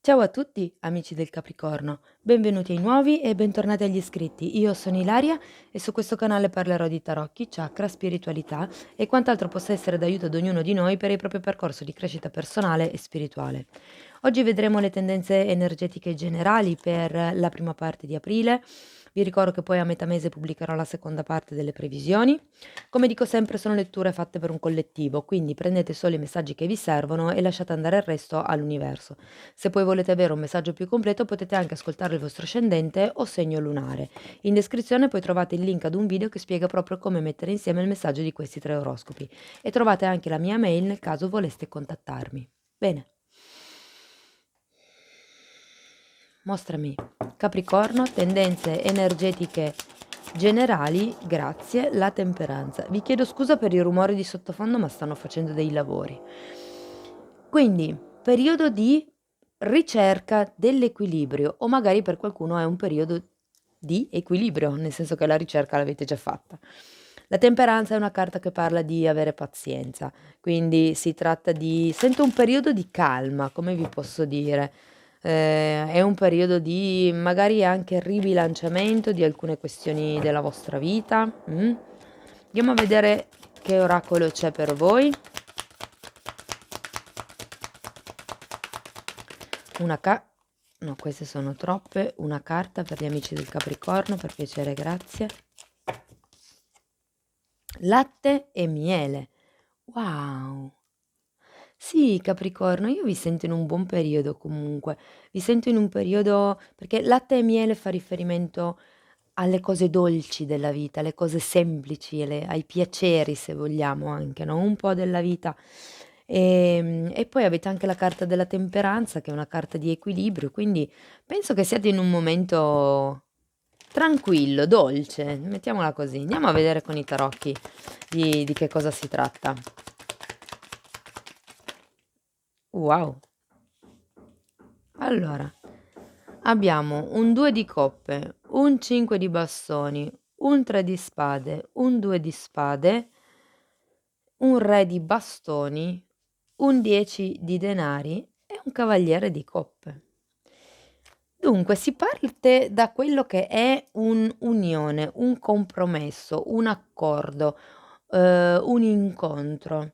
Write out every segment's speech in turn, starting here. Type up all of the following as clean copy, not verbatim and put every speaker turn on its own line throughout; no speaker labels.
Ciao a tutti, amici del Capricorno, benvenuti ai nuovi e bentornati agli iscritti. Io sono Ilaria e su questo canale parlerò di tarocchi, chakra, spiritualità e quant'altro possa essere d'aiuto ad ognuno di noi per il proprio percorso di crescita personale e spirituale. Oggi vedremo le tendenze energetiche generali per la prima parte di aprile. Vi ricordo che poi a metà mese pubblicherò la seconda parte delle previsioni. Come dico sempre, sono letture fatte per un collettivo, quindi prendete solo i messaggi che vi servono e lasciate andare il resto all'universo. Se poi volete avere un messaggio più completo potete anche ascoltare il vostro ascendente o segno lunare. In descrizione poi trovate il link ad un video che spiega proprio come mettere insieme il messaggio di questi tre oroscopi e trovate anche la mia mail nel caso voleste contattarmi. Bene. Mostrami. Capricorno, tendenze energetiche generali, grazie, la temperanza. Vi chiedo scusa per il rumore di sottofondo, ma stanno facendo dei lavori. Quindi, periodo di ricerca dell'equilibrio, o magari per qualcuno è un periodo di equilibrio, nel senso che la ricerca l'avete già fatta. La temperanza è una carta che parla di avere pazienza, quindi si tratta di... Sento un periodo di calma, come vi posso dire. È un periodo di magari anche ribilanciamento di alcune questioni della vostra vita. Andiamo a vedere che oracolo c'è per voi. No, queste sono troppe. Una carta per gli amici del Capricorno, per piacere, grazie. Latte e miele. Wow. Sì, Capricorno, io vi sento in un buon periodo comunque. Vi sento in un periodo perché latte e miele fa riferimento alle cose dolci della vita, alle cose semplici, ai piaceri, se vogliamo anche, no? Un po' della vita. E poi avete anche la carta della temperanza, che è una carta di equilibrio, quindi penso che siate in un momento tranquillo, dolce, mettiamola così. Andiamo a vedere con i tarocchi di che cosa si tratta. Wow. Allora, abbiamo un 2 di coppe, un 5 di bastoni, un 3 di spade, un 2 di spade, un re di bastoni, un 10 di denari e un cavaliere di coppe. Dunque, si parte da quello che è un'unione, un compromesso, un accordo, un incontro.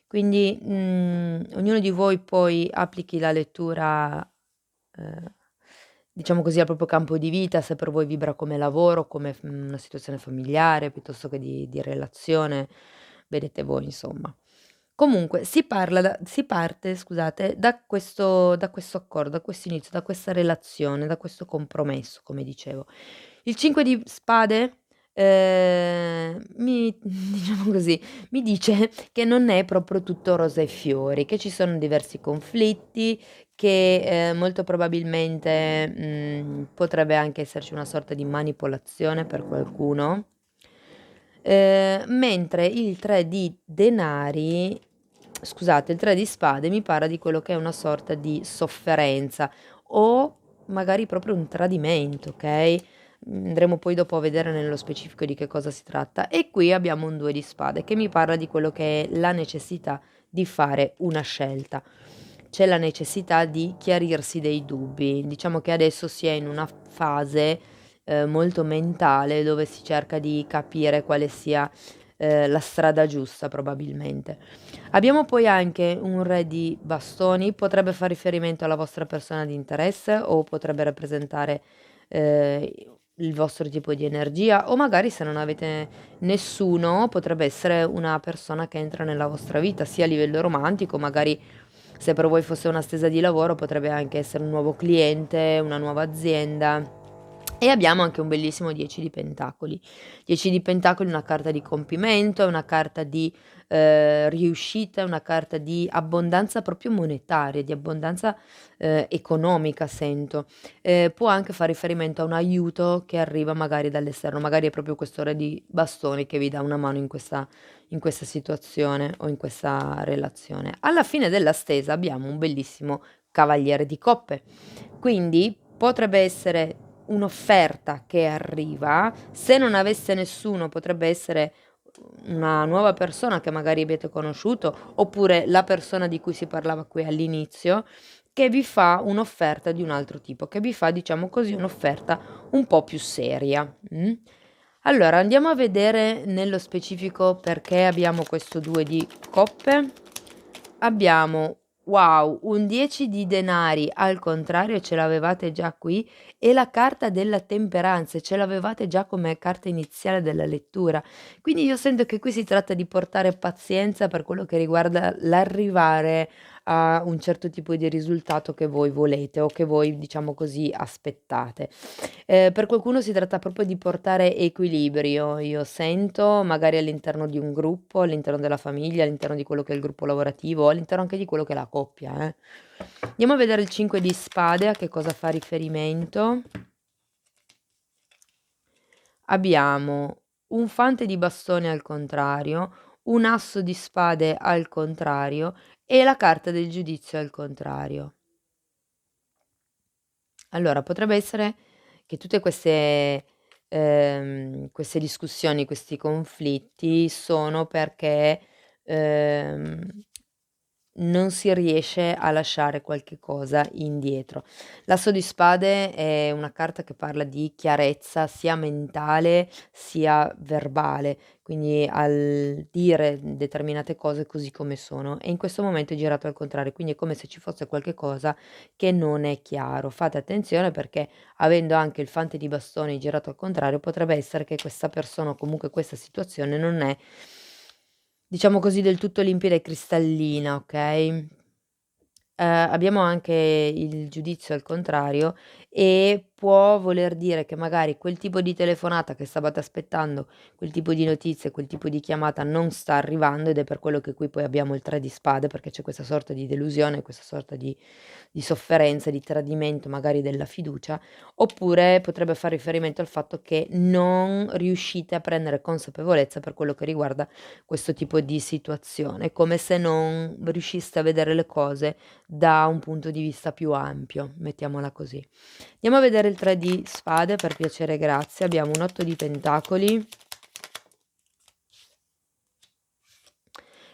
Quindi, ognuno di voi poi applichi la lettura, ehm, diciamo così, al proprio campo di vita, se per voi vibra come lavoro, come una situazione familiare, piuttosto che di relazione, vedete voi insomma. Comunque si parte, scusate, da questo accordo, da questo inizio, da questa relazione, da questo compromesso, come dicevo. Il 5 di spade, mi diciamo così, mi dice che non è proprio tutto rose e fiori, che ci sono diversi conflitti, che, molto probabilmente, potrebbe anche esserci una sorta di manipolazione per qualcuno. Mentre il 3 di denari scusate, il 3 di spade mi parla di quello che è una sorta di sofferenza o magari proprio un tradimento, okay, andremo poi dopo a vedere nello specifico di che cosa si tratta. E qui abbiamo un 2 di spade che mi parla di quello che è la necessità di fare una scelta. C'è la necessità di chiarirsi dei dubbi. Diciamo che adesso si è in una fase, molto mentale dove si cerca di capire quale sia, la strada giusta probabilmente. Abbiamo poi anche un re di bastoni, potrebbe far riferimento alla vostra persona di interesse o potrebbe rappresentare, ehm, il vostro tipo di energia o magari se non avete nessuno, potrebbe essere una persona che entra nella vostra vita, sia a livello romantico, magari se per voi fosse una stesa di lavoro potrebbe anche essere un nuovo cliente, una nuova azienda. E abbiamo anche un bellissimo 10 di pentacoli. 10 di pentacoli è una carta di compimento, è una carta di, riuscita, è una carta di abbondanza proprio monetaria, di abbondanza, economica sento. Può anche far riferimento a un aiuto che arriva magari dall'esterno, magari è proprio questo re di bastoni che vi dà una mano in questa situazione o in questa relazione. Alla fine della stesa abbiamo un bellissimo cavaliere di coppe, quindi potrebbe essere un'offerta che arriva, se non avesse nessuno potrebbe essere una nuova persona che magari avete conosciuto, oppure la persona di cui si parlava qui all'inizio, che vi fa un'offerta di un altro tipo, che vi fa, diciamo così, un'offerta un po' più seria. Allora, andiamo a vedere nello specifico perché abbiamo questo 2 di coppe. Abbiamo, wow, un 10 di denari, al contrario ce l'avevate già qui, e la carta della temperanza, ce l'avevate già come carta iniziale della lettura. Quindi io sento che qui si tratta di portare pazienza per quello che riguarda l'arrivare a un certo tipo di risultato che voi volete o che voi, diciamo così, aspettate. Per qualcuno si tratta proprio di portare equilibrio, io sento, magari all'interno di un gruppo, all'interno della famiglia, all'interno di quello che è il gruppo lavorativo, all'interno anche di quello che è la coppia, Andiamo a vedere il 5 di spade, a che cosa fa riferimento. Abbiamo un fante di bastone al contrario, un asso di spade al contrario e la carta del giudizio al contrario. Allora, potrebbe essere che tutte queste discussioni, questi conflitti sono perché, ehm non si riesce a lasciare qualche cosa indietro. L'asso di spade è una carta che parla di chiarezza sia mentale sia verbale, quindi al dire determinate cose così come sono, e in questo momento è girato al contrario, quindi è come se ci fosse qualche cosa che non è chiaro. Fate attenzione perché avendo anche il fante di bastoni girato al contrario, potrebbe essere che questa persona o comunque questa situazione non è, diciamo così, del tutto limpida e cristallina, okay? Abbiamo anche il giudizio al contrario e può voler dire che magari quel tipo di telefonata che stavate aspettando, quel tipo di notizia, quel tipo di chiamata non sta arrivando ed è per quello che qui poi abbiamo il 3 di spade, perché c'è questa sorta di delusione, questa sorta di sofferenza, di tradimento magari della fiducia, oppure potrebbe far riferimento al fatto che non riuscite a prendere consapevolezza per quello che riguarda questo tipo di situazione, come se non riusciste a vedere le cose da un punto di vista più ampio, mettiamola così. Andiamo a vedere il 3 di spade, per piacere, grazie. Abbiamo un 8 di pentacoli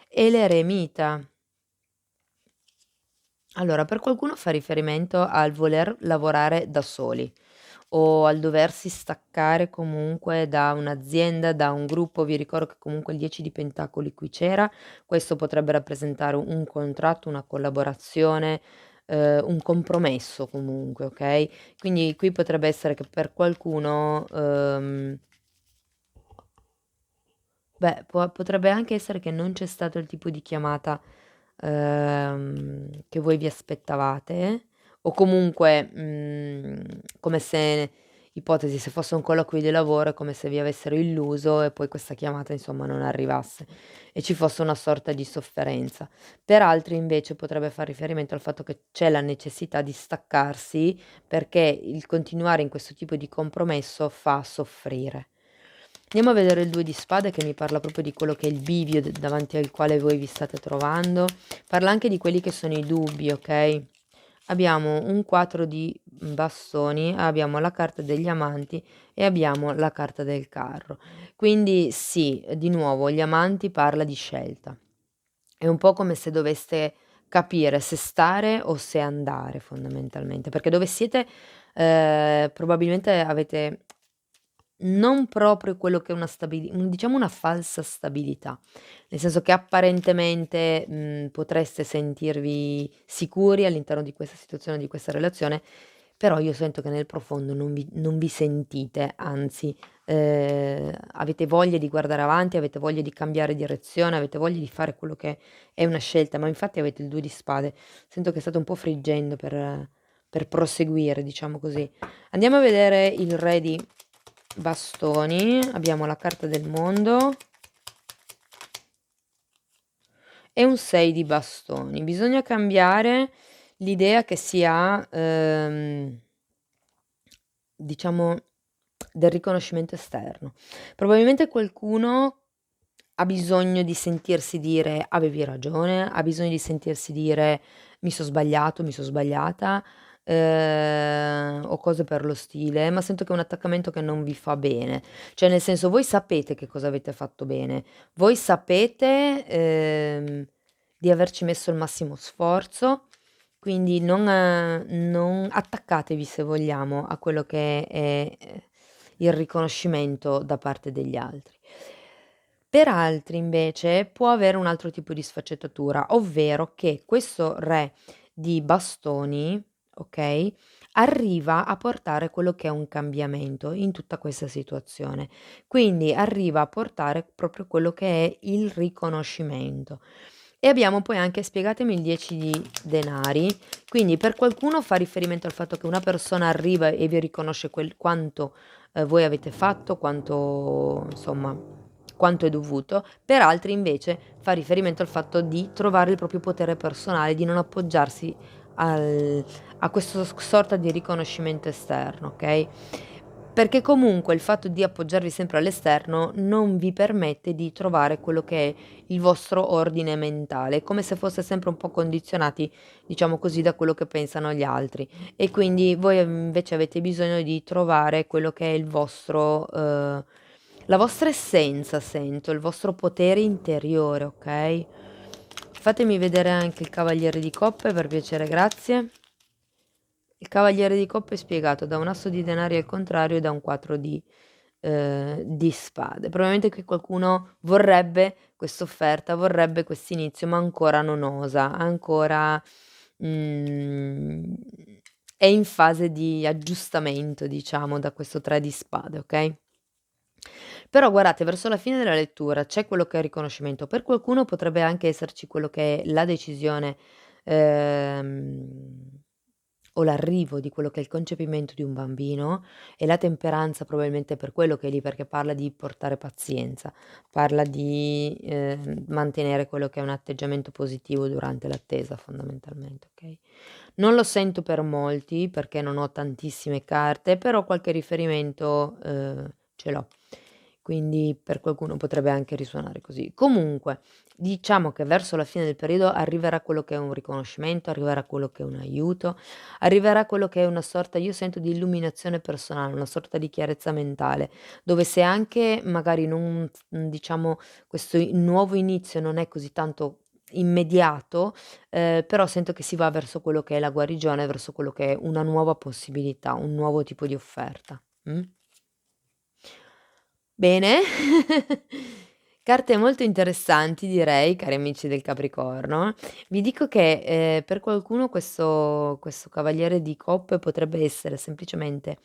e l'eremita. Allora, per qualcuno fa riferimento al voler lavorare da soli o al doversi staccare comunque da un'azienda, da un gruppo. Vi ricordo che comunque il 10 di pentacoli qui c'era. Questo potrebbe rappresentare un contratto, una collaborazione, un compromesso comunque, ok? Quindi qui potrebbe essere che per qualcuno, beh, potrebbe anche essere che non c'è stato il tipo di chiamata, che voi vi aspettavate, o comunque, come se, ipotesi, se fosse un colloquio di lavoro, è come se vi avessero illuso e poi questa chiamata, insomma, non arrivasse e ci fosse una sorta di sofferenza. Per altri invece potrebbe far riferimento al fatto che c'è la necessità di staccarsi perché il continuare in questo tipo di compromesso fa soffrire. Andiamo a vedere il 2 di spade che mi parla proprio di quello che è il bivio davanti al quale voi vi state trovando. Parla anche di quelli che sono i dubbi, ok? Abbiamo un 4 di bastoni, abbiamo la carta degli amanti e abbiamo la carta del carro. Quindi sì, di nuovo, gli amanti parla di scelta. È un po' come se doveste capire se stare o se andare fondamentalmente, perché dove siete, probabilmente avete non proprio quello che è una diciamo una falsa stabilità, nel senso che apparentemente, potreste sentirvi sicuri all'interno di questa situazione, di questa relazione, però io sento che nel profondo non vi sentite, anzi, avete voglia di guardare avanti, avete voglia di cambiare direzione, avete voglia di fare quello che è una scelta, ma infatti avete il 2 di spade. Sento che state un po' friggendo per proseguire, diciamo così. Andiamo a vedere il re di bastoni, abbiamo la carta del mondo e un 6 di bastoni. Bisogna cambiare l'idea che si ha, diciamo, del riconoscimento esterno. Probabilmente qualcuno ha bisogno di sentirsi dire: "Avevi ragione", ha bisogno di sentirsi dire: "Mi son sbagliato, mi son sbagliata", o cose per lo stile, ma sento che è un attaccamento che non vi fa bene. Cioè, nel senso, voi sapete che cosa avete fatto bene, voi sapete, di averci messo il massimo sforzo, quindi non attaccatevi, se vogliamo, a quello che è il riconoscimento da parte degli altri. Per altri invece può avere un altro tipo di sfaccettatura, ovvero che questo re di bastoni, okay, arriva a portare quello che è un cambiamento in tutta questa situazione. Quindi arriva a portare proprio quello che è il riconoscimento. E abbiamo poi anche spiegatemi il 10 di denari, quindi per qualcuno fa riferimento al fatto che una persona arriva e vi riconosce quanto, voi avete fatto, quanto insomma, quanto è dovuto, per altri invece fa riferimento al fatto di trovare il proprio potere personale, di non appoggiarsi al a questo sorta di riconoscimento esterno, okay, perché comunque il fatto di appoggiarvi sempre all'esterno non vi permette di trovare quello che è il vostro ordine mentale, come se foste sempre un po' condizionati, diciamo così, da quello che pensano gli altri e quindi voi invece avete bisogno di trovare quello che è il vostro la vostra essenza sento, il vostro potere interiore, okay? Fatemi vedere anche il cavaliere di coppe per piacere, grazie. Il cavaliere di coppe è spiegato da un asso di denari al contrario e da un 4 di spade. Probabilmente qui qualcuno vorrebbe quest'offerta, vorrebbe quest'inizio, ma ancora non osa, ancora, mhmm, è in fase di aggiustamento, diciamo, da questo 3 di spade, okay? Però guardate, verso la fine della lettura c'è quello che è il riconoscimento. Per qualcuno potrebbe anche esserci quello che è la decisione, ehm, o l'arrivo di quello che è il concepimento di un bambino e la temperanza probabilmente per quello che è lì, perché parla di portare pazienza, parla di, mantenere quello che è un atteggiamento positivo durante l'attesa fondamentalmente, okay. Non lo sento per molti, perché non ho tantissime carte, però qualche riferimento, ce l'ho. Quindi per qualcuno potrebbe anche risuonare così. Comunque, diciamo che verso la fine del periodo arriverà quello che è un riconoscimento, arriverà quello che è un aiuto, arriverà quello che è una sorta io sento di illuminazione personale, una sorta di chiarezza mentale, dove se anche magari non diciamo questo nuovo inizio non è così tanto immediato, però sento che si va verso quello che è la guarigione, verso quello che è una nuova possibilità, un nuovo tipo di offerta. Bene. Carte molto interessanti direi, cari amici del Capricorno. Vi dico che, per qualcuno questo cavaliere di coppe potrebbe essere semplicemente,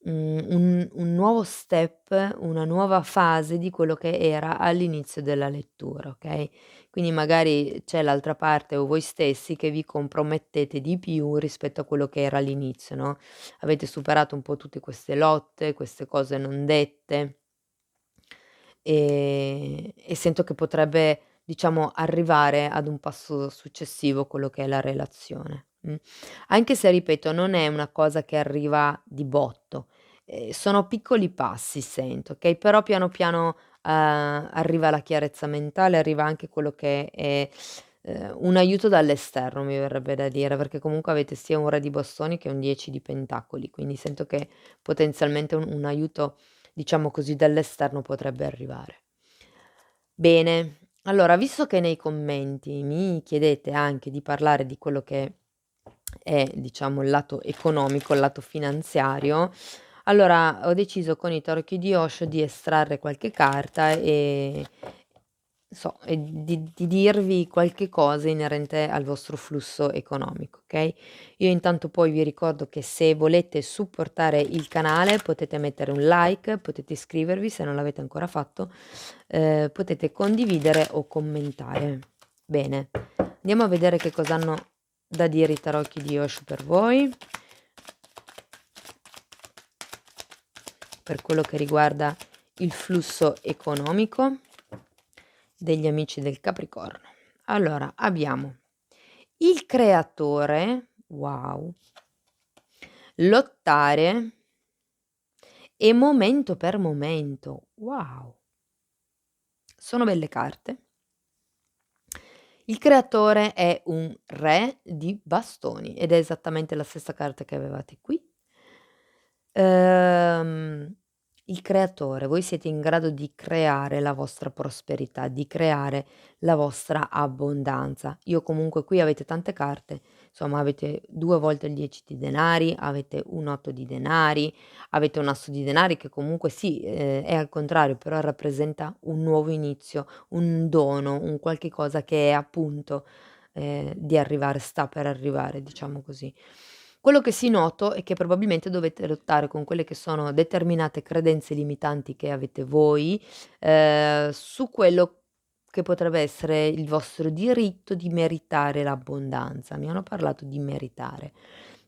un nuovo step, una nuova fase di quello che era all'inizio della lettura, okay, quindi magari c'è l'altra parte o voi stessi che vi compromettete di più rispetto a quello che era all'inizio, no, avete superato un po' tutte queste lotte, queste cose non dette. E sento che potrebbe, diciamo, arrivare ad un passo successivo, quello che è la relazione, Anche se ripeto, non è una cosa che arriva di botto, sono piccoli passi sento, okay, però piano piano, arriva la chiarezza mentale, arriva anche quello che è, un aiuto dall'esterno, mi verrebbe da dire, perché comunque avete sia un re di bastoni che un 10 di pentacoli, quindi sento che potenzialmente un aiuto diciamo così, dall'esterno potrebbe arrivare. Bene, allora visto che nei commenti mi chiedete anche di parlare di quello che è, diciamo, il lato economico, il lato finanziario, allora ho deciso con i tarocchi di Osho di estrarre qualche carta e di dirvi qualche cosa inerente al vostro flusso economico, okay? Io intanto poi vi ricordo che se volete supportare il canale potete mettere un like, potete iscrivervi se non l'avete ancora fatto, potete condividere o commentare. Bene, andiamo a vedere che cosa hanno da dire i tarocchi di Osho per voi, per quello che riguarda il flusso economico degli amici del Capricorno. Allora, abbiamo il creatore, wow, lottare e momento per momento, wow, sono belle carte. Il creatore è un re di bastoni ed è esattamente la stessa carta che avevate qui. Ehm, il creatore, voi siete in grado di creare la vostra prosperità, di creare la vostra abbondanza. Io comunque qui avete tante carte, insomma avete 2 volte il 10 di denari, avete un 8 di denari, avete un asso di denari che comunque sì, è al contrario, però rappresenta un nuovo inizio, un dono, un qualche cosa che è appunto, di arrivare, sta per arrivare, diciamo così. Quello che sì noto è che probabilmente dovete lottare con quelle che sono determinate credenze limitanti che avete voi, su quello che potrebbe essere il vostro diritto di meritare l'abbondanza. Mi hanno parlato di meritare.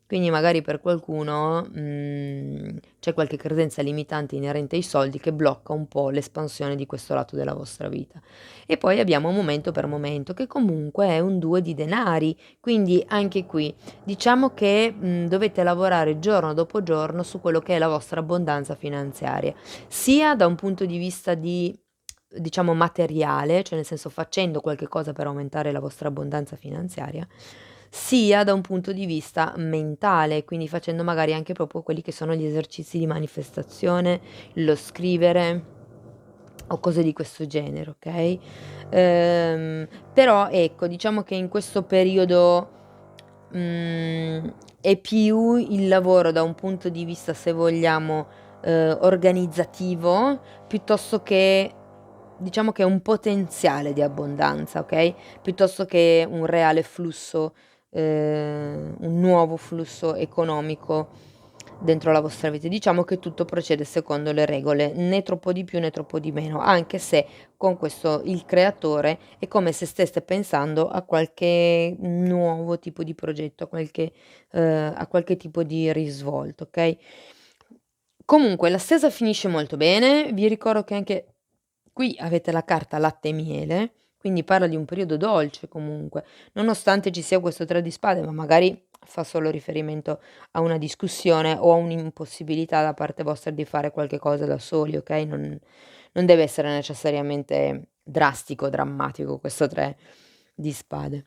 Quindi magari per qualcuno, c'è qualche credenza limitante inerente ai soldi che blocca un po' l'espansione di questo lato della vostra vita. E poi abbiamo momento per momento, che comunque è un 2 di denari, quindi anche qui diciamo che, dovete lavorare giorno dopo giorno su quello che è la vostra abbondanza finanziaria, sia da un punto di vista di diciamo materiale, cioè nel senso facendo qualche cosa per aumentare la vostra abbondanza finanziaria, sia da un punto di vista mentale, quindi facendo magari anche proprio quelli che sono gli esercizi di manifestazione, lo scrivere o cose di questo genere, okay? Però ecco, diciamo che in questo periodo, è più il lavoro da un punto di vista, se vogliamo, organizzativo, piuttosto che diciamo che un potenziale di abbondanza, okay, piuttosto che un reale flusso, un nuovo flusso economico dentro la vostra vita. Diciamo che tutto procede secondo le regole, né troppo di più né troppo di meno, anche se con questo il creatore è come se steste pensando a qualche nuovo tipo di progetto, a qualche tipo di risvolto, okay? Comunque la stesa finisce molto bene. Vi ricordo che anche qui avete la carta latte e miele, quindi parla di un periodo dolce comunque, nonostante ci sia questo 3 di spade, ma magari fa solo riferimento a una discussione o a un'impossibilità da parte vostra di fare qualche cosa da soli, okay, non deve essere necessariamente drastico, drammatico questo 3 di spade.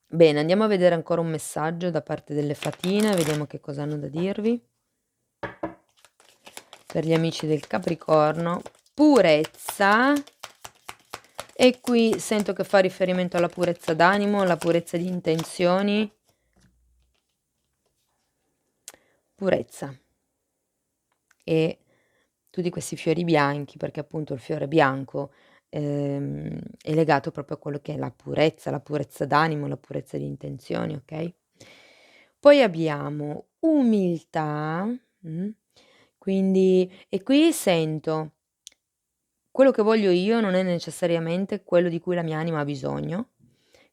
Bene, andiamo a vedere ancora un messaggio da parte delle fatine, vediamo che cosa hanno da dirvi. Per gli amici del Capricorno, purezza, e qui sento che fa riferimento alla purezza d'animo, alla purezza di intenzioni. Purezza e tutti questi fiori bianchi, perché appunto il fiore bianco, è legato proprio a quello che è la purezza d'animo, la purezza di intenzioni, okay? Poi abbiamo umiltà, quindi e qui sento: quello che voglio io non è necessariamente quello di cui la mia anima ha bisogno,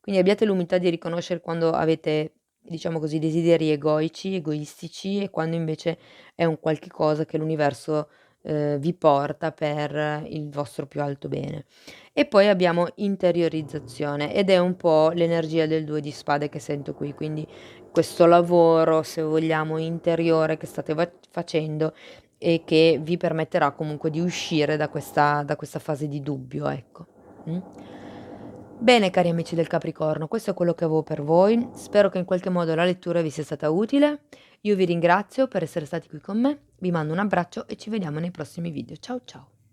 quindi abbiate l'umiltà di riconoscere quando avete, diciamo così, desideri egoici, egoistici, e quando invece è un qualche cosa che l'universo, vi porta per il vostro più alto bene. E poi abbiamo interiorizzazione, ed è un po' l'energia del 2 di spade che sento qui, quindi questo lavoro, se vogliamo, interiore che state facendo e che vi permetterà comunque di uscire da questa fase di dubbio, ecco. Mh. Bene cari amici del Capricorno, questo è quello che avevo per voi. Spero che in qualche modo la lettura vi sia stata utile. Io vi ringrazio per essere stati qui con me, vi mando un abbraccio e ci vediamo nei prossimi video. Ciao ciao.